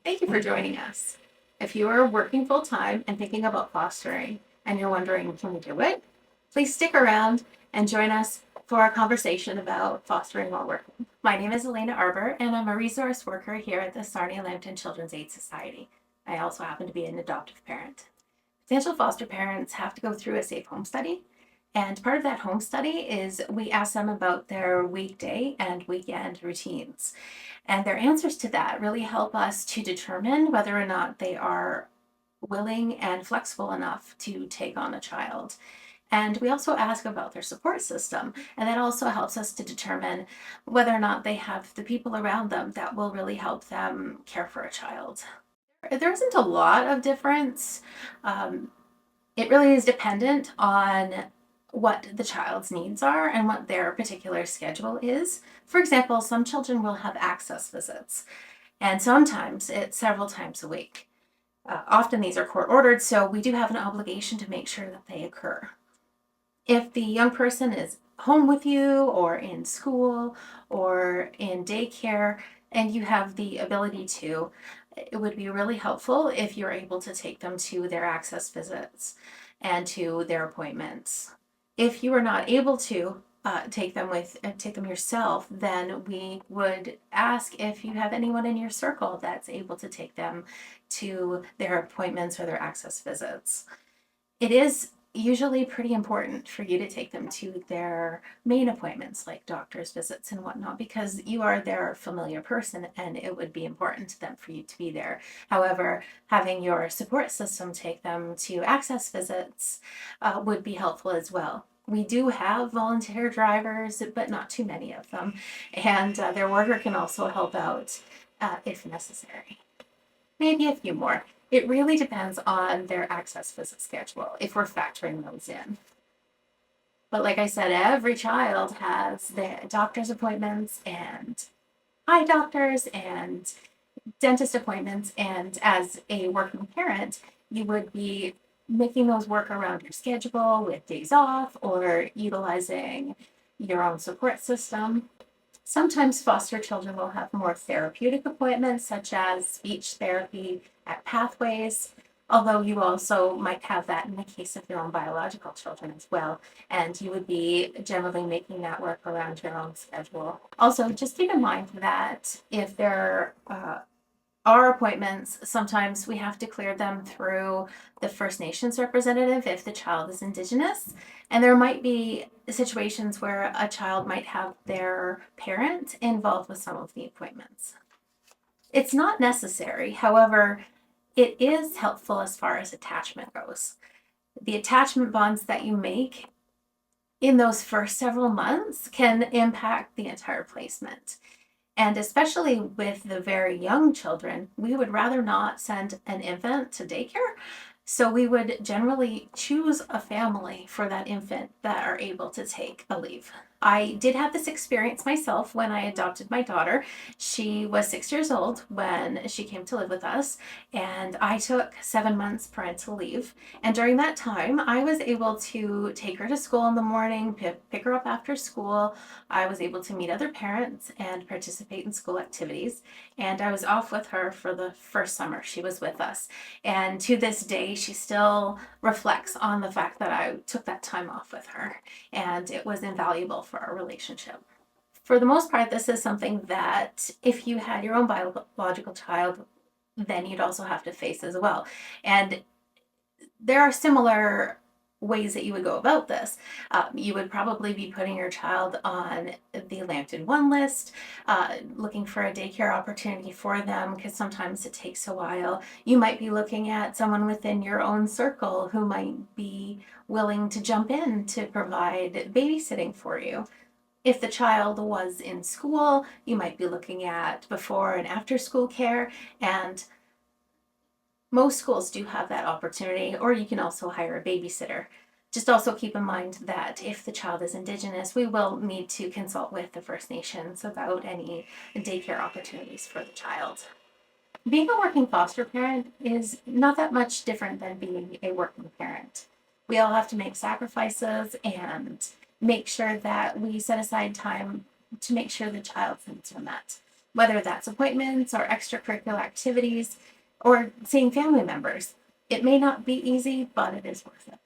Thank you for joining us. If you are working full time and thinking about fostering and you're wondering, can we do it? Please stick around and join us for a conversation about fostering while working. My name is Alaina Arbor, and I'm a resource worker here at the Sarnia-Lambton Children's Aid Society. I also happen to be an adoptive parent. Potential foster parents have to go through a safe home study. And part of that home study is we ask them about their weekday and weekend routines. And their answers to that really help us to determine whether or not they are willing and flexible enough to take on a child. And we also ask about their support system, and that also helps us to determine whether or not they have the people around them that will really help them care for a child. There isn't a lot of difference. Um, it really is dependent on what the child's needs are and what their particular schedule is. For example, some children will have access visits, and sometimes it's several times a week. Often these are court ordered, so we do have an obligation to make sure that they occur. If the young person is home with you or in school or in daycare and you have the ability to, it would be really helpful if you're able to take them to their access visits and to their appointments. If you are not able to take them yourself, then we would ask if you have anyone in your circle that's able to take them to their appointments or their access visits. It is usually pretty important for you to take them to their main appointments like doctor's visits and whatnot because you are their familiar person and it would be important to them for you to be there. However, having your support system take them to access visits would be helpful as well. We do have volunteer drivers, but not too many of them, and their worker can also help out if necessary. Maybe a few more. It really depends on their access visit schedule if we're factoring those in. But like I said, every child has their doctor's appointments and eye doctors and dentist appointments. And as a working parent, you would be making those work around your schedule with days off or utilizing your own support system. Sometimes foster children will have more therapeutic appointments, such as speech therapy at Pathways, although you also might have that in the case of your own biological children as well, and you would be generally making that work around your own schedule. Also, just keep in mind that if there our appointments, sometimes we have to clear them through the First Nations representative if the child is Indigenous. And there might be situations where a child might have their parent involved with some of the appointments. It's not necessary, however, it is helpful as far as attachment goes. The attachment bonds that you make in those first several months can impact the entire placement. And especially with the very young children, we would rather not send an infant to daycare. So we would generally choose a family for that infant that are able to take a leave. I did have this experience myself when I adopted my daughter. She was 6 years old when she came to live with us, and I took 7 months parental leave. And during that time, I was able to take her to school in the morning, pick her up after school. I was able to meet other parents and participate in school activities. And I was off with her for the first summer she was with us. And to this day, she still reflects on the fact that I took that time off with her, and it was invaluable for our relationship. For the most part, this is something that if you had your own biological child, then you'd also have to face as well. And there are similar ways that you would go about this. You would probably be putting your child on the Lambton 1 list, looking for a daycare opportunity for them because sometimes it takes a while. You might be looking at someone within your own circle who might be willing to jump in to provide babysitting for you. If the child was in school, you might be looking at before and after school care, and most schools do have that opportunity, or you can also hire a babysitter. Just also keep in mind that if the child is Indigenous, we will need to consult with the First Nations about any daycare opportunities for the child. Being a working foster parent is not that much different than being a working parent. We all have to make sacrifices and make sure that we set aside time to make sure the child's needs are met. whether that's appointments or extracurricular activities or seeing family members. It may not be easy, but it is worth it.